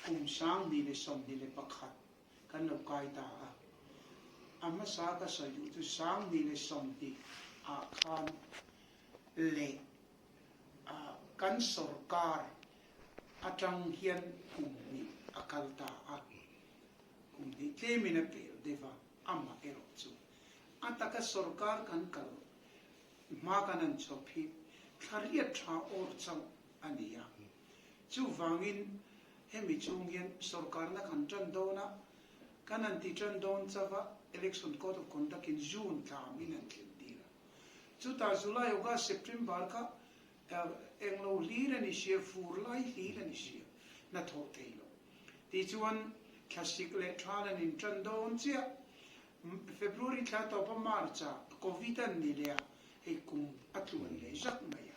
kum sang ni le som ni le pakhat kan lo kai ta ama sa ka sa yu tu sang ni le som ti a khan le kan sorkar atang hian kum ni akal ta kum ni te mina pe deva ama ero chu ataka sorkar kan kal ma kanan chopi thariya tha or chang ania chu wangin hemi chung hian sorkar na kan chan do na kanan ti chan don chawa election code of conduct in June tha minan tira chu ta July August September ka englo lira ni she furlai lira ni she na tho teilo ti chuan classic le thalan in chan don chia February tha to pa March covid ni le he kum atluan le jak maya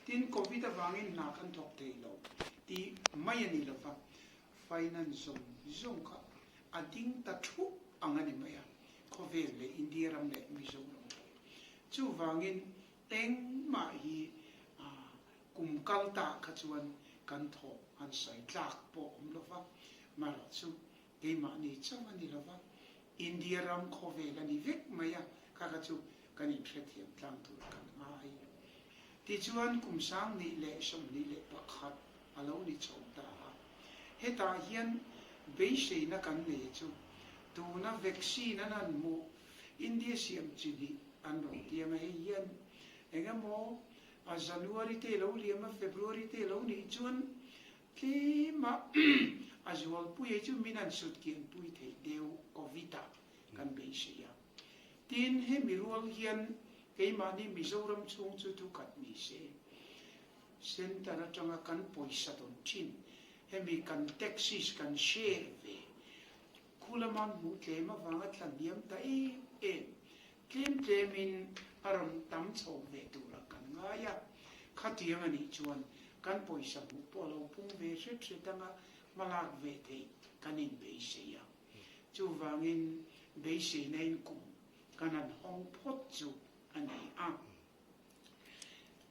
tin covid wangin na kan thok teilo ti maya ni la fa finance zong ka ading ta thu angani maya covid le India ram le Mizoram chu wangin teng ma hi kum kal ta ka chuan kan tho an sai tlak po lo fa ma lo chu ke ma ni chama ni lo fa India ram covid ani vek maya ka ka chu kan in thret hiam tlang tu kan ai ti chuan kum sang ni le som ni le pakhat alo ni chom ta he ta hian be sei na kan ne chu tu na vaccine nan mu India siam chini an ro ti ma hian enga mo a January te lo liam February te lo ni chuan ki ma azual pu ye chu minan sut kian pui the deu covid kan be sei ya tin he mi rual hian ke ma ni Mizoram chung chu tu kat mi se center na changa kan poisa don chin he mi kan taxis kan share ve kulaman mu ke ma wanga tlan diam ta e klem klemin aram tam chho ve tu la kan nga ya khatiang ani chuan kan poisa mu polo pung ve se tanga hmalak ve the kanin be se ya chu wangin be se nei kum kanan hong phot chu ani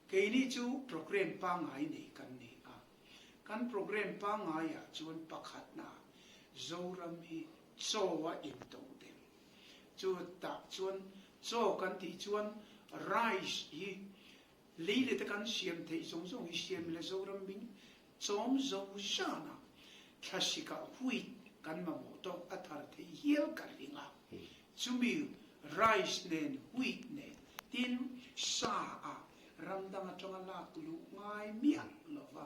ke ni chu program pa ngai nei kan ni kan program pa ngai ya chuan pakhat na zoram hi chowa in to dem chu ta chuan cho kan ti chuan rice hi leile te kan siam the song song hi siam le zoram bin chom zo shana khashika hui kan ma mo to athar the hiel karinga chumi rice nen wheat nen tin sa ramdanga chonga la kulu ngai mian lova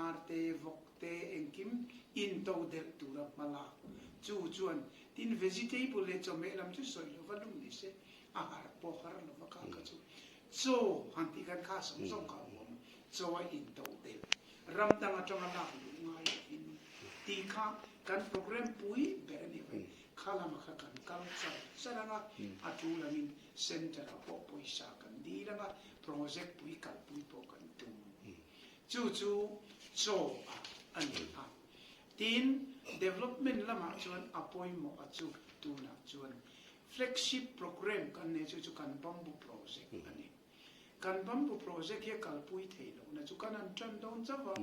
arte vokte enkim into del tura mala chu chuan tin vegetable le chome lam chu soi lova lum ni se ahar po har lova ka ka chu so hanti kan kha som som ka mom so wa into del ramdanga chonga la kulu ngai in ti kha kan program pui berani khala ma kha kan culture saranga atulamin center po poisa kan diranga project pui kal pui po kan tu chu chu so ani tin development lama chuan appointment achu tu na chuan flagship program kan ne chu kan bamboo project ani kan bamboo project he kal pui theilo na chu kan an chan don chawa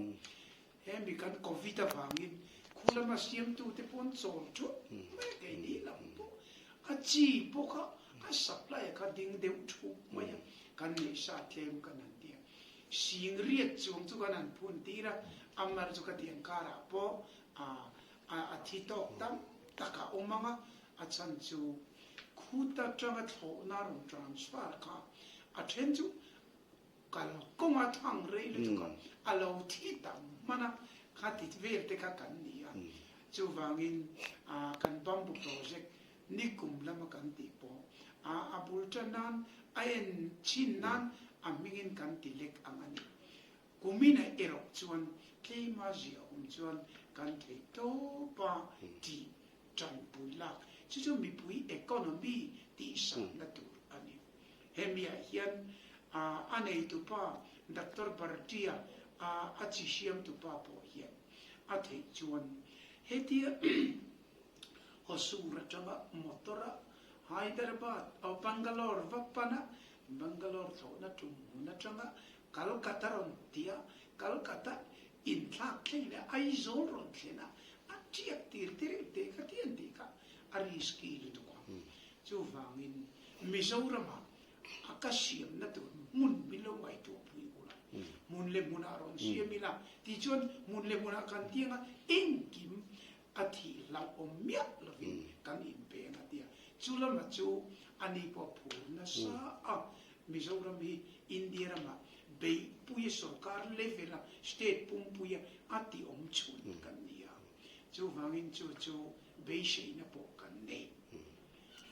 he mi kan covid awangin kulama siam tu te pon chol chu me ke ni lam po a chi po ka a supply ka ding deu thu maya kan ni sa tlem kan an dia sing riat chung chu kan an phun tira amar chu ka tiang kara po a thi to tam taka omanga a chan chu khuta changa tho na rum transfer ka a then chu kal konga thang rei lu chu ka alo thi tam mana khati ver te ka kan ni chu wangin kan bamboo project nikum lama kan ti po a bultanan ayen chinnan amingin kan tilek amani kumina ero chuan ke mazia chuan kan ke to pa ti chan puila chu mi pui economy ti sa na tu ani hemia hian anei tu pa Dr. Bartia a chi siam tu pa po hian a the chuan hetia hosura changa motora Hyderabad o Bangalore vapana Bangalore tho na tu na changa Calcutta ron tia Calcutta in thak thế là ai zol ron thế na à chiếc tir cái tiền thì cả ariski lu tu qua chú vàng in Mizoram à cái xiêm na tu mun bilo ngoài tu pui ula mun le mun aron xiêm mila thì chuan mun le mun akan tiếng à in kim à thì lau om miat lo vin kan in pe na tia chú la mà chú ani po phu na sa à Mizoram hi India ma bei puye sorkar level state pum puye ati om chun kan nia chu wangin chu bei shei na po kan nei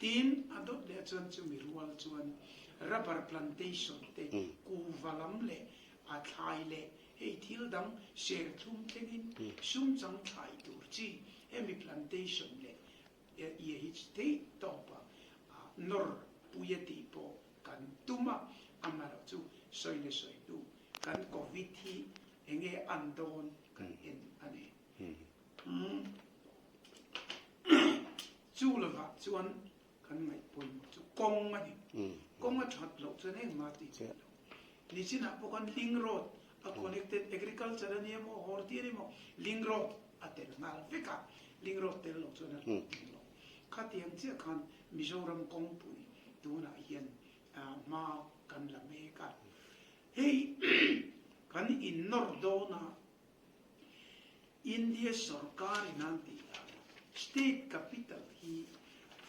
tin adot le chuan chu mi rual chuan rubber plantation te ku valam le a thai le hei thil dang share thum thlengin sum chang thai tur chi hemi plantation le ye hi te to pa nor puye ti po kan tuma amaro chu soi le soi tu kan covid hi enge andon kan en ane chu lova chuan kan ngai poi chu kong ani kong a that lo chuan eng ma ti ni china po kan link road a connected agriculture ani mo horti ni mo link road atel mal veka link road tel lo chuan lo khatiang che khan Mizoram kong pui tu na hian ma kan la me ka hey kan in nordona India sorkar nanti state capital hi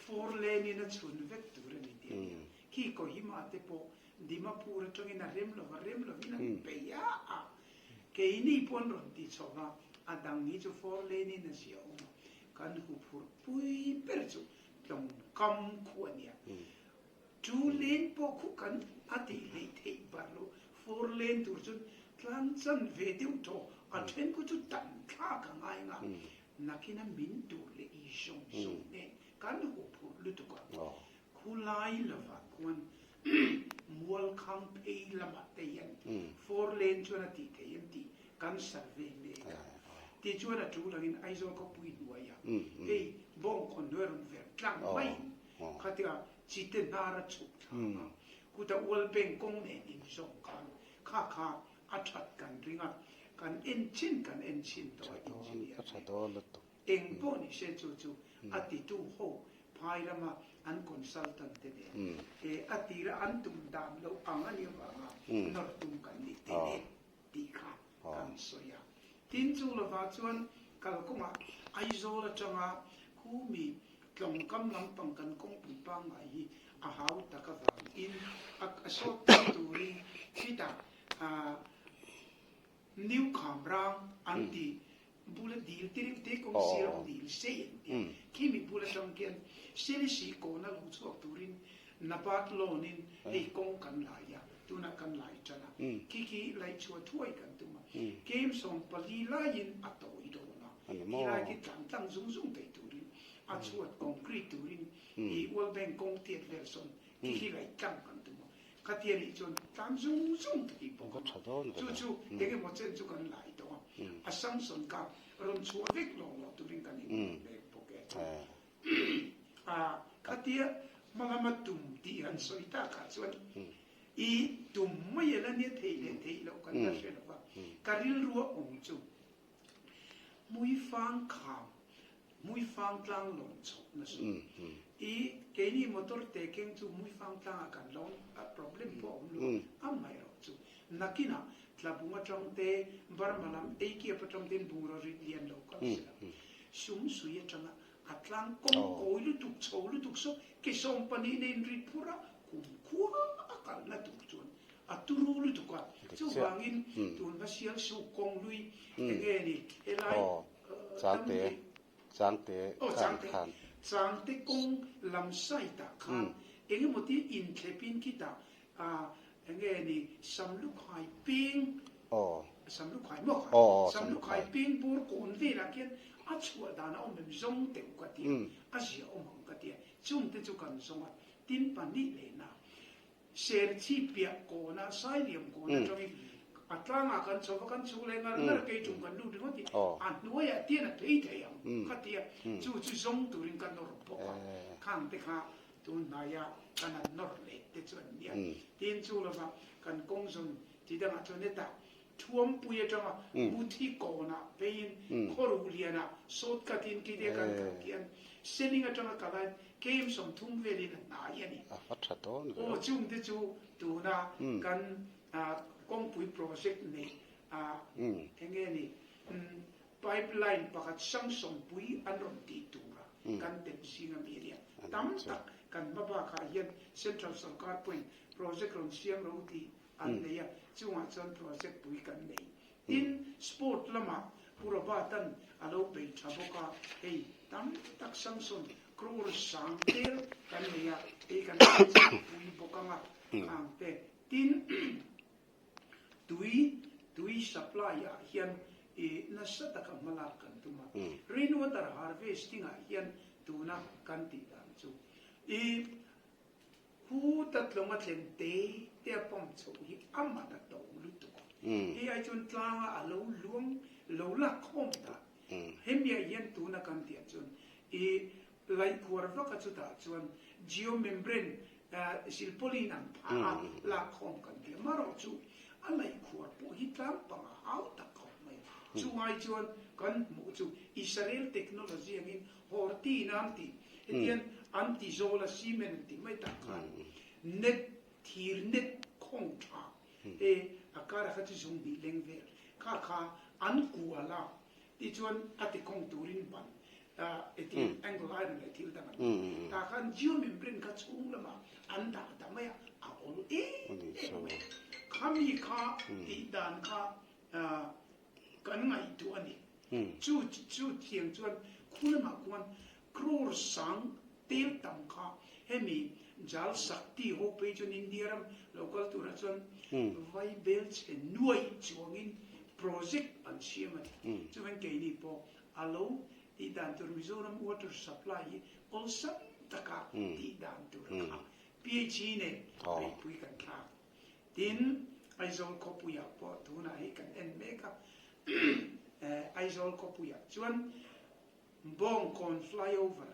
four lane in a chun vector ni ki ko hima te po Dimapur atong ina remlo ina peya ke ini pon ron ti choga adang ni chu four lane in a sia kan hu phur pui perchu tong kam khuania two lane po khu kan ati le thei barlo four lane tur chun tlan chan ve deu to a then ku chu tan kha ka ngai nga nakina min tur le I song ne kan hu phur lu tu ka khulai lava kwan mual khang pei lama te yan four lane chuna ti te yan ti kan survey me ka ti chuna tu langin aizo ko pui duaya ei bong kon ron ver tlang mai khatia chite nara chuk thanga kuta wal beng kong ne in song kan kha athat kan ringa kan en chin to eng po ni se chu ati tu ho phai rama an consultant te e atira an tum dam lo angani wa nor tum kan ni te ti kha kan soya tin chu lo wa chuan kal kuma ai zo la changa khu mi klong kam lam pang kan kong pi pa ngai hi a hau ta ka va in a so turi kita new kamrang anti bula dil tirip te kong sirong dil seyin kimi bula changken sili si ko na lu chuak turin napat lonin ei kong kan laya tuna kan lai chana kiki lai chua thuai kan tuma game song pali lain atoi do na ila ki tang zung te turin a chuat concrete turin I wal beng kong tiet version kiki lai kan tuma katiari chon tang zung te po chu dege mo chen chu kan lai do a samson ka ron chua vek lo turin kan ni vek poke katia malama tum ti an soita ka chuan I tum mai la ne thei lo kan na se ba karil ruwa ong chu mui fang tlang long chok na su I ke ni motor taking chu mui fang tlang kan long a problem po lu am mai ro chu nakina tlabunga chong te barmalam e ki patom tin buro ri lian lo kan sum suya changa atlang kong koi lu tuk so ke som pani nen ri pura ku akal na tuk chuan aturu lu tukwa chu wangin tun ba sial su kong lui enge ni elai changte kong lam sai ta khan enge moti in thepin kita enge ni samlu khai ping samlu khai mo samlu khai ping pur kon ve la kian a chua dana om zong te ka ti a sia om ka ti chung te chu kan songa tin pani le na ser chi pia ko na sai liam ko na chong atlanga kan chowa kan chu le ngal nar ke chung kan lu ri ti an nuaya ti na thei yang ka ti chu zong tu rin kan nor po kan te kha tu na ya kan nor le te chuan nia tin chu lo ba kan kong zong ti da ma chu ne ta thuam puya changa muthi kona pain khoruliana shortcutin ki de kan kian selling atanga kala game som thum veli na yani o chung de chu tu na kan kong pui project ne engeni pipeline pakat sang som pui anron ti tura kan tem singa media tam tak kan baba kha hian central sorkar point project ron siam roti an leya chunga chon project pui kan nei in sport lama pura batan alo pe chaboka ei tam tak sang som kror sang tel kan leya e kan pui bokanga ang te tin tui supply ya hian e nasata ka hmalak kan tuma rainwater harvesting a hian tuna kan ti dan chu e hu tatlonga tlente te pom chu hi amata to lu tu e ai chun tlanga alo luang lo la khom ta hemia hian tuna kan ti chun e lai khurwa ka chu ta chuan geomembrane silpolinan pa la khom kan ti maro chu alai khur po hi tlam pa how ta ko mai chu ai chuan kan mu chu Israel technology angin horti nanti etian anti zola cement ti mai ta kan net thir net khong tha e akara kha chu sung di lengvel kha an kuala ti chuan ati khong turin ban eti angle iron le thil da ta kan geomembrane ka chung lama an da ta mai a ol kami kha ti dan kha kan ngai tu ani chu thiang chuan khulma kwan kror sang tel tam kha hemi jal sakti ho pe chun indiaram local tu ra chuan vai bel che nuai chuangin project an siam ani chuan ke ni po alo ti dan tu Mizoram water supply also taka ti dan tu ra PhD ne ai pui kan kha tin aizol kopuya po tuna hi kan en meka aizol kopuya chuan bong kon flyover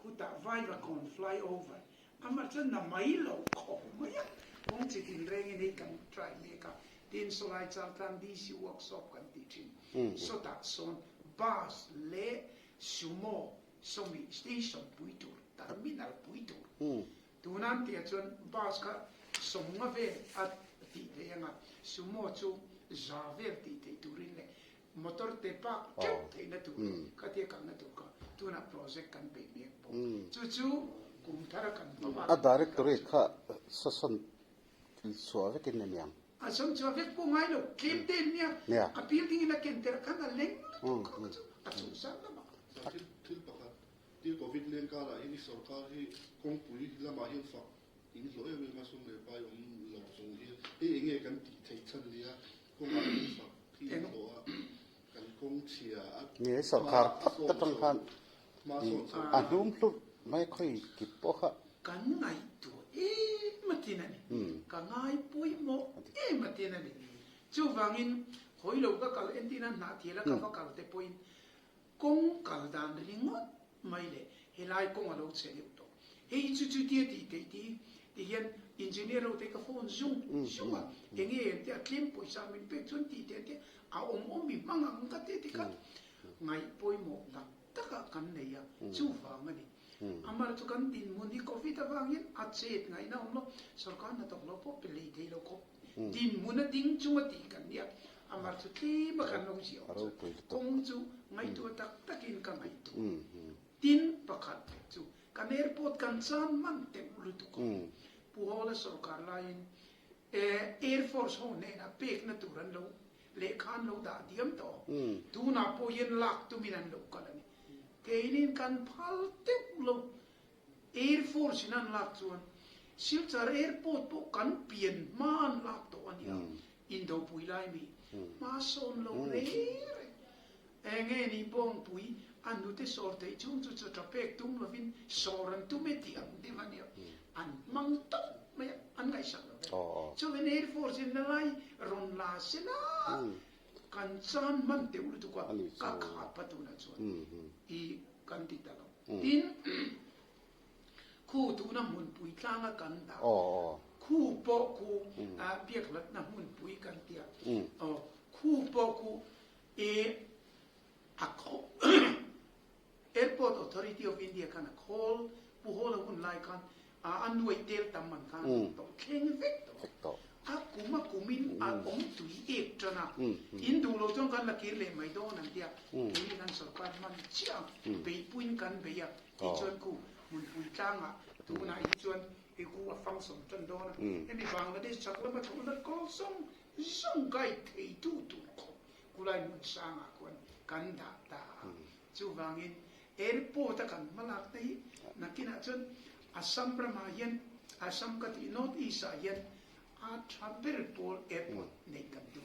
kuta vaiva kon flyover amar chan na mai lo ko maya bong chi tin reng ni kan try meka tin solai chal tan DC workshop kan teaching so that son bus le sumo somi station puitur terminal puitur tunan ti chuan bus ka somnga ve at ti te nga sumo chu zaver ti te turin le motor te pa te na tu ka te kan na tu ka tu na project kan pe me po chu kum thara kan pa a directorate kha sasan so ve kin nyam a som chu ve ko ngai lo kim te nya a building na ken ter kan a leng a chu sa na ma til pa til covid len ka la ini sorkar hi kong pui la ma hi fa in lo e ma sum le pa yom lo song hi e nge kan ti thei chan lia ko ma hi fa thi lo kan kong chia nge sorkar ta tang khan ma so a dum hlut mai khoi ki po kha kan ngai tu matina ni ka ngai pui mo matina ni chu wangin hoi lo ka kal entina na thela ka fa kal te point kong kal dan ringot mai le helai kong alo che le to hei chu ti ti hian engineer o te ka phone zoom a enge te atlim poisa min pe chun ti te a mi manga ka te ka ngai poi mo ta ka kan nei ya chu fa ngani amar chu kan tin mun di coffee ta wangin a chet ngai na lo sarkar na tok lo po pe le te lo ko tin mun na ding chu ma ti kan ya amar chu ti ma kan lo ji o kong chu ngai tu takin ka ngai tu tin pakhat chu kan airport kan chan man te ulu tu ko puhola sorkar lain air force ho ne na pek na turan lo le khan lo da diam to tu na po yen lak tu minan lo kalani keinin kan phal te lo air force nan lak chuan silchar airport po kan pian man lak to ania indo pui lai mi ma son lo re enge ni bong pui anu te sorte chung chu chu pek tum lovin soran tu me tiang di mania an mang to me an ngai sa lo chu ven air force in lai ron la sela kan chan man te ulu tu ka kha patu na chu I kan ti ta lo tin khu tu na mun pui tlanga kan da คู่โปกูเปียกลัดน้ำหุ่นปุ๋ยกันเตียคู่โปกูอักโค Airport Authority of India กันนะ call ผู้โหราหุ่นไล่กันอันด้วยเตลตัมมันกันต้องเข่งเวกตัวกูมากูมินอมตุยเอกจนะอินดูเราจ้องกันละเกลือไม่โดนนั่นเดียนี่กันสกัดมันเชี่ยไปปุ่นกันไปอ่ะอีจวนกูมันปุ่นจ้างอ่ะตูน่ะอีจวนกูว่าฟังสมจนโดนไอ้นี่ฟังแล้วได้สักแล้วมาทำแล้วก็ส่งไก่เทตูกูไล่มันสร้างอ่ะกันด่าจู่ฟังอินairport kan malak tai nakina chun assam brahmayan assam ka ti north east ayan a travel port airport nei kan du